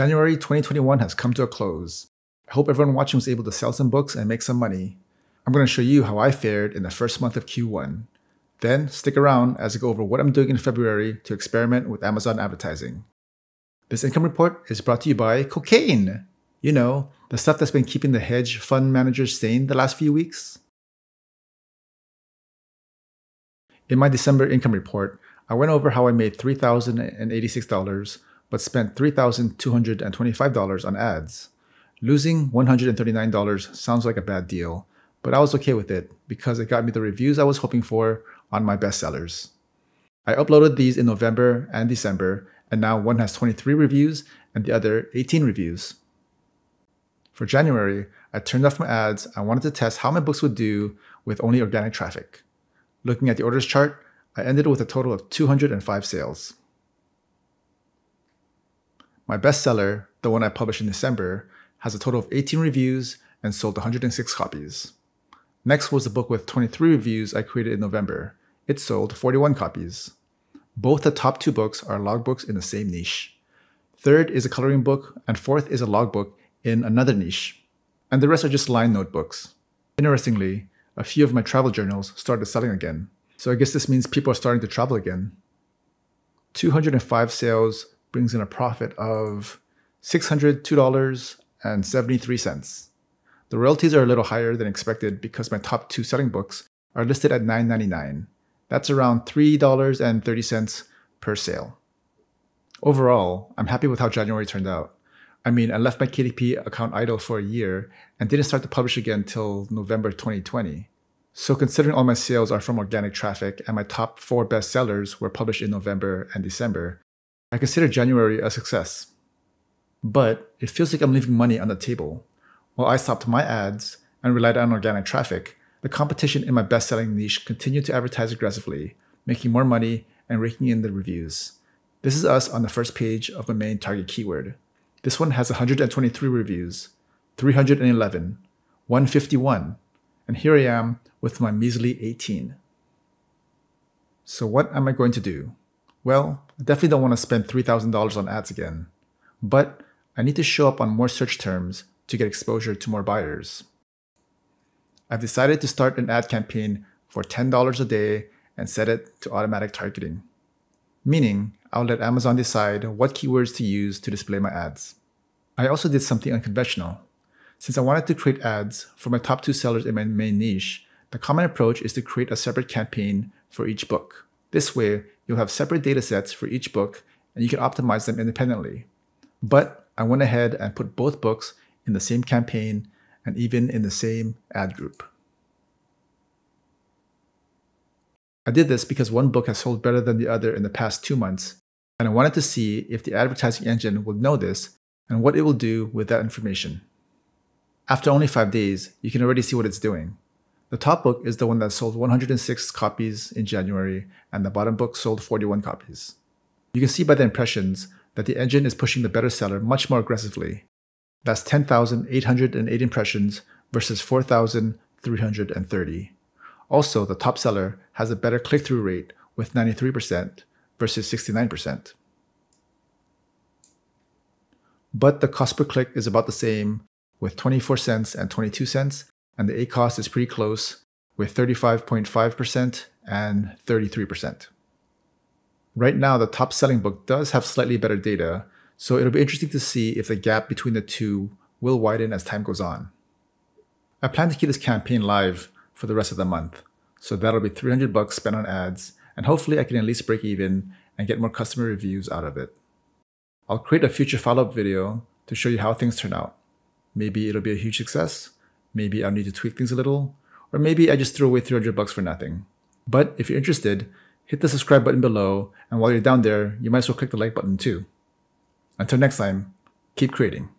January 2021 has come to a close. I hope everyone watching was able to sell some books and make some money. I'm going to show you how I fared in the first month of Q1. Then stick around as I go over what I'm doing in February to experiment with Amazon advertising. This income report is brought to you by cocaine. You know, the stuff that's been keeping the hedge fund managers sane the last few weeks. In my December income report, I went over how I made $3,086 but spent $3,225 on ads. Losing $139 sounds like a bad deal, but I was okay with it because it got me the reviews I was hoping for on my bestsellers. I uploaded these in November and December, and now one has 23 reviews and the other 18 reviews. For January, I turned off my ads. I wanted to test how my books would do with only organic traffic. Looking at the orders chart, I ended with a total of 205 sales. My bestseller, the one I published in December, has a total of 18 reviews and sold 106 copies. Next was the book with 23 reviews I created in November. It sold 41 copies. Both the top two books are logbooks in the same niche. Third is a coloring book, and fourth is a logbook in another niche. And the rest are just line notebooks. Interestingly, a few of my travel journals started selling again. So I guess this means people are starting to travel again. 205 sales brings in a profit of $602.73. The royalties are a little higher than expected because my top two selling books are listed at $9.99. That's around $3.30 per sale. Overall, I'm happy with how January turned out. I mean, I left my KDP account idle for a year and didn't start to publish again till November 2020. So considering all my sales are from organic traffic and my top 4 bestsellers were published in November and December, I consider January a success. But it feels like I'm leaving money on the table. While I stopped my ads and relied on organic traffic, the competition in my best-selling niche continued to advertise aggressively, making more money and raking in the reviews. This is us on the first page of my main target keyword. This one has 123 reviews, 311, 151, and here I am with my measly 18. So what am I going to do? Well, I definitely don't want to spend $3,000 on ads again, but I need to show up on more search terms to get exposure to more buyers. I've decided to start an ad campaign for $10 a day and set it to automatic targeting. Meaning, I'll let Amazon decide what keywords to use to display my ads. I also did something unconventional. Since I wanted to create ads for my top 2 sellers in my main niche, the common approach is to create a separate campaign for each book. This way, you'll have separate datasets for each book and you can optimize them independently. But I went ahead and put both books in the same campaign and even in the same ad group. I did this because one book has sold better than the other in the past 2 months, and I wanted to see if the advertising engine would know this and what it will do with that information. After only 5 days, you can already see what it's doing. The top book is the one that sold 106 copies in January, and the bottom book sold 41 copies. You can see by the impressions that the engine is pushing the better seller much more aggressively. That's 10,808 impressions versus 4,330. Also, the top seller has a better click-through rate with 93% versus 69%. But the cost per click is about the same with 24 cents and 22 cents, and the ACoS is pretty close with 35.5% and 33%. Right now, the top selling book does have slightly better data, so it'll be interesting to see if the gap between the two will widen as time goes on. I plan to keep this campaign live for the rest of the month, so that'll be $300 spent on ads, and hopefully I can at least break even and get more customer reviews out of it. I'll create a future follow-up video to show you how things turn out. Maybe it'll be a huge success, maybe I'll need to tweak things a little, or maybe I just threw away $300 for nothing. But if you're interested, hit the subscribe button below, and while you're down there, you might as well click the like button too. Until next time, keep creating.